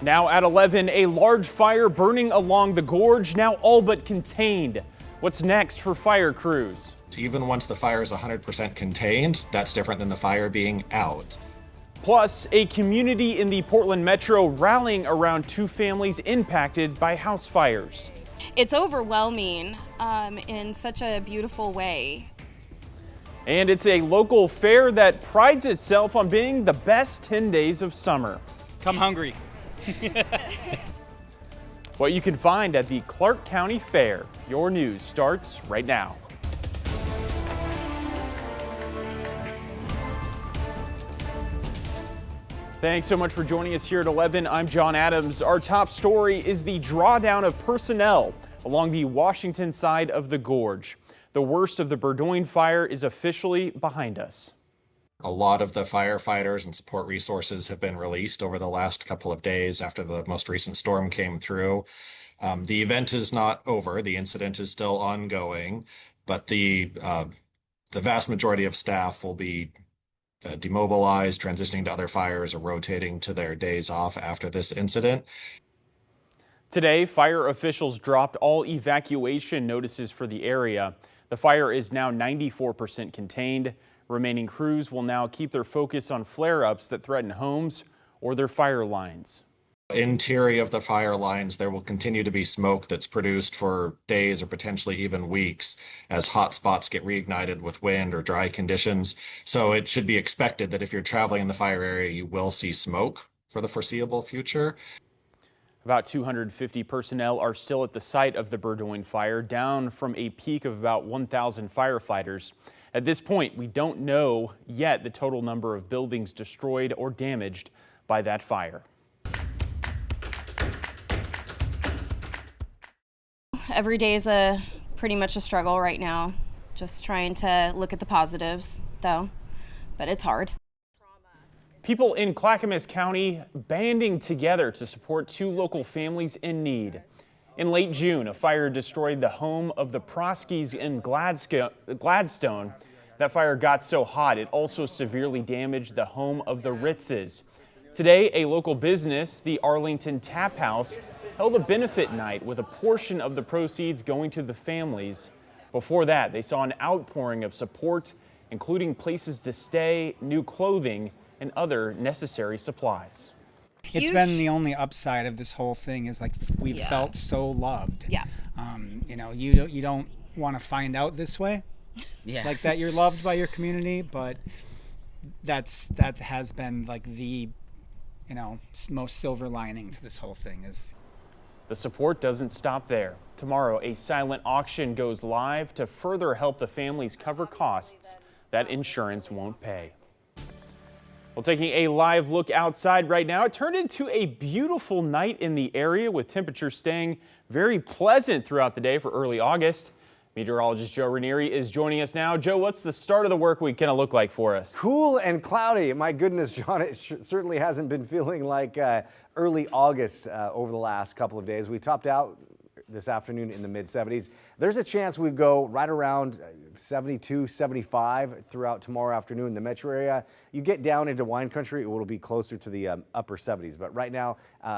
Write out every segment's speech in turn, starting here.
Now at 11, a large fire burning along the gorge, now all but contained. What's next for fire crews? Even once the fire is 100% contained, that's different than the fire being out. Plus, a community in the Portland metro rallying around two families impacted by house fires. It's overwhelming in such a beautiful way. And it's a local fair that prides itself on being the best 10 days of summer. Come hungry. What you can find at the Clark County Fair. Your news starts right now. Thanks so much for joining us here at 11. I'm John Adams. Our top story is the drawdown of personnel along the Washington side of the gorge. The worst of the Berdoin fire is officially behind us. A lot of the firefighters and support resources have been released over the last couple of days after the most recent storm came through. The event is not over. The incident is still ongoing, but the vast majority of staff will be demobilized, transitioning to other fires, or rotating to their days off after this incident. Today, fire officials dropped all evacuation notices for the area. The fire is now 94% contained. Remaining crews will now keep their focus on flare-ups that threaten homes or their fire lines. Interior of the fire lines, there will continue to be smoke that's produced for days or potentially even weeks as hot spots get reignited with wind or dry conditions. So it should be expected that if you're traveling in the fire area, you will see smoke for the foreseeable future. About 250 personnel are still at the site of the Berdoin fire, down from a peak of about 1,000 firefighters. At this point, we don't know yet the total number of buildings destroyed or damaged by that fire. Every day is pretty much a struggle right now. Just trying to look at the positives, though, but it's hard. People in Clackamas County banding together to support two local families in need. In late June, a fire destroyed the home of the Proskies in Gladstone. That fire got so hot, it also severely damaged the home of the Ritzes. Today, a local business, the Arlington Tap House, held a benefit night with a portion of the proceeds going to the families. Before that, they saw an outpouring of support, including places to stay, new clothing, and other necessary supplies. Huge. It's been the only upside of this whole thing is like we've felt so loved. Yeah. You don't want to find out this way. Yeah. Like that you're loved by your community, but that has been like the most silver lining to this whole thing is. The support doesn't stop there. Tomorrow, a silent auction goes live to further help the families cover costs that insurance won't pay. Well, taking a live look outside right now, it turned into a beautiful night in the area with temperatures staying very pleasant throughout the day for early August. Meteorologist Joe Ranieri is joining us now. Joe, what's the start of the work week going to look like for us? Cool and cloudy. My goodness, John, it certainly hasn't been feeling like early August over the last couple of days. We topped out this afternoon in the mid-70s. There's a chance we go right around 72, 75 throughout tomorrow afternoon in the metro area. You get down into wine country, it will be closer to the upper 70s. But right now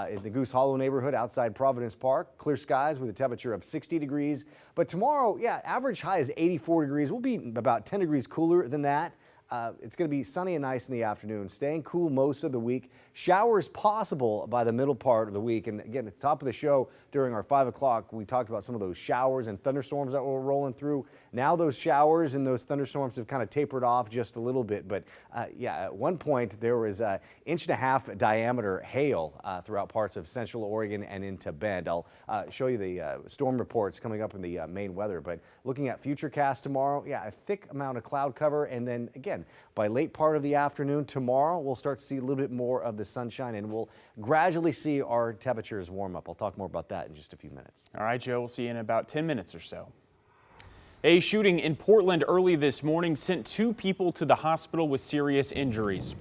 in the Goose Hollow neighborhood outside Providence Park, clear skies with a temperature of 60 degrees. But tomorrow, average high is 84 degrees. We'll be about 10 degrees cooler than that. It's going to be sunny and nice in the afternoon, staying cool most of the week. Showers possible by the middle part of the week. And again, at the top of the show during our 5 o'clock, we talked about some of those showers and thunderstorms that were rolling through. Now those showers and those thunderstorms have kind of tapered off just a little bit. But at one point there was 1.5 inch diameter hail throughout parts of central Oregon and into Bend. I'll show you the storm reports coming up in the main weather. But looking at futurecast tomorrow, a thick amount of cloud cover. And then again, by late part of the afternoon tomorrow, we'll start to see a little bit more of the sunshine and we'll gradually see our temperatures warm up. I'll talk more about that in just a few minutes. All right, Joe, we'll see you in about 10 minutes or so. A shooting in Portland early this morning sent two people to the hospital with serious injuries.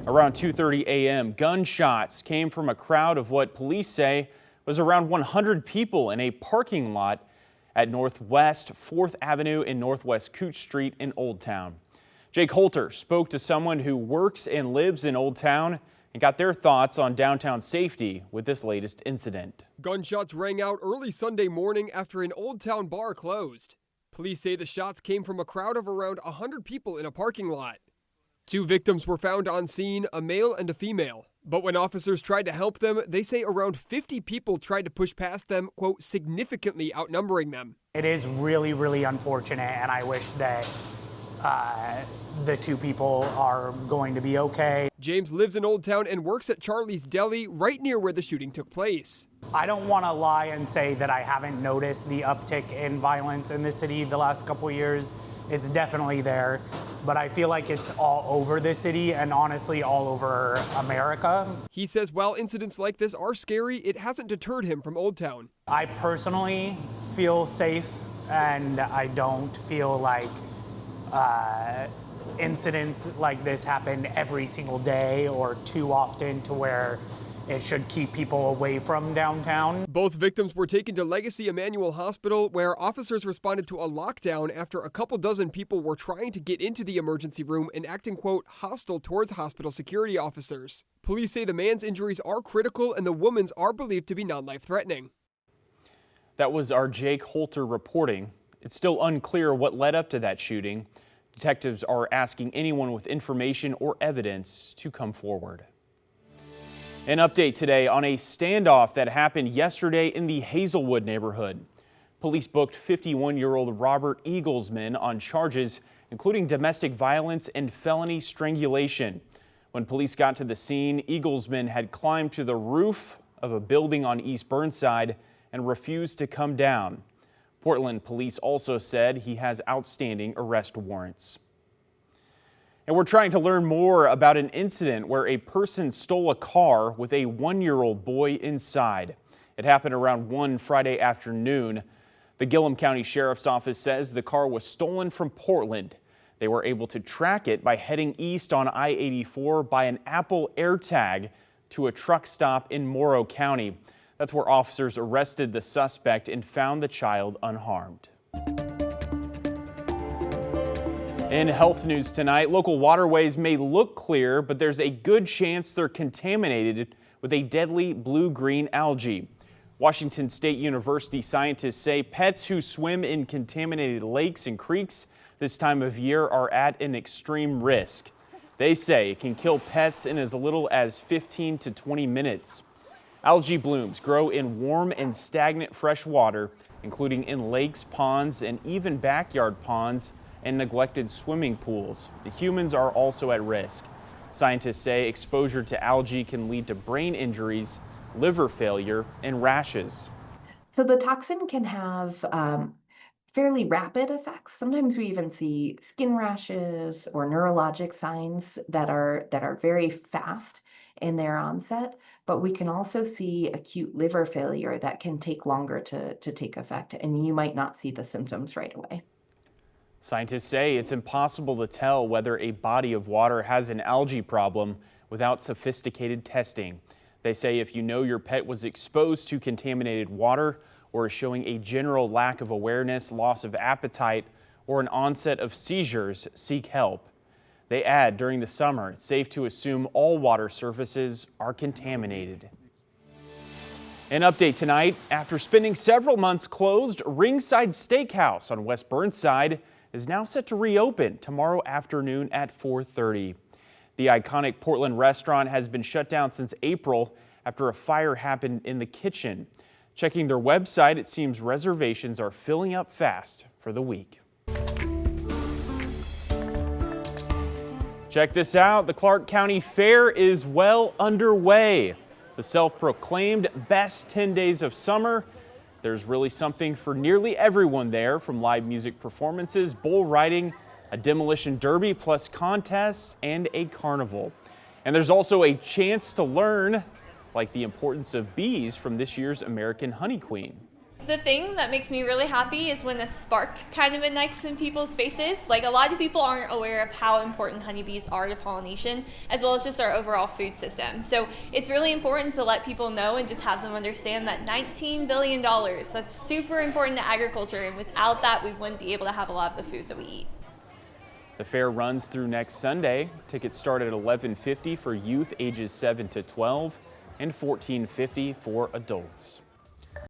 Around 2:30 a.m., gunshots came from a crowd of what police say was around 100 people in a parking lot at Northwest 4th Avenue and Northwest Cooch Street in Oldtown. Jake Holter spoke to someone who works and lives in Oldtown and got their thoughts on downtown safety with this latest incident. Gunshots rang out early Sunday morning after an Old Town bar closed. Police say the shots came from a crowd of around 100 people in a parking lot. 2 victims were found on scene, a male and a female. But when officers tried to help them, they say around 50 people tried to push past them, quote, significantly outnumbering them. It is really, really unfortunate, and I wish that the 2 people are going to be okay. James lives in Old Town and works at Charlie's Deli, right near where the shooting took place. I don't want to lie and say that I haven't noticed the uptick in violence in the city the last couple years. It's definitely there, but I feel like it's all over the city and honestly all over America. He says while incidents like this are scary, it hasn't deterred him from Old Town. I personally feel safe, and I don't feel like incidents like this happen every single day or too often to where it should keep people away from downtown. Both victims were taken to Legacy Emmanuel Hospital, where officers responded to a lockdown after a couple dozen people were trying to get into the emergency room and acting, quote, hostile towards hospital security officers. Police say the man's injuries are critical and the woman's are believed to be non-life-threatening. That was our Jake Holter reporting. It's still unclear what led up to that shooting. Detectives are asking anyone with information or evidence to come forward. An update today on a standoff that happened yesterday in the Hazelwood neighborhood. Police booked 51-year-old Robert Eaglesman on charges including domestic violence and felony strangulation. When police got to the scene, Eaglesman had climbed to the roof of a building on East Burnside and refused to come down. Portland police also said he has outstanding arrest warrants. And we're trying to learn more about an incident where a person stole a car with a 1-year-old boy inside. It happened around 1 Friday afternoon. The Gillum County Sheriff's Office says the car was stolen from Portland. They were able to track it by heading east on I-84 by an Apple AirTag to a truck stop in Morrow County. That's where officers arrested the suspect and found the child unharmed. In health news tonight, local waterways may look clear, but there's a good chance they're contaminated with a deadly blue-green algae. Washington State University scientists say pets who swim in contaminated lakes and creeks this time of year are at an extreme risk. They say it can kill pets in as little as 15 to 20 minutes. Algae blooms grow in warm and stagnant fresh water, including in lakes, ponds, and even backyard ponds and neglected swimming pools. The humans are also at risk. Scientists say exposure to algae can lead to brain injuries, liver failure, and rashes. So the toxin can have fairly rapid effects. Sometimes we even see skin rashes or neurologic signs that are very fast in their onset, but we can also see acute liver failure that can take longer to take effect, and you might not see the symptoms right away. Scientists say it's impossible to tell whether a body of water has an algae problem without sophisticated testing. They say if you know your pet was exposed to contaminated water or is showing a general lack of awareness, loss of appetite, or an onset of seizures, seek help. They add during the summer, it's safe to assume all water surfaces are contaminated. An update tonight, after spending several months closed, Ringside Steakhouse on West Burnside is now set to reopen tomorrow afternoon at 4:30. The iconic Portland restaurant has been shut down since April after a fire happened in the kitchen. Checking their website, it seems reservations are filling up fast for the week. Check this out, the Clark County Fair is well underway. The self-proclaimed best 10 days of summer. There's really something for nearly everyone there, from live music performances, bull riding, a demolition derby, plus contests and a carnival. And there's also a chance to learn, like the importance of bees from this year's American Honey Queen. The thing that makes me really happy is when a spark kind of ignites in people's faces. Like, a lot of people aren't aware of how important honeybees are to pollination, as well as just our overall food system. So it's really important to let people know and just have them understand that $19 billion, that's super important to agriculture, and without that we wouldn't be able to have a lot of the food that we eat. The fair runs through next Sunday. Tickets start at $11.50 for youth ages 7 to 12 and $14.50 for adults.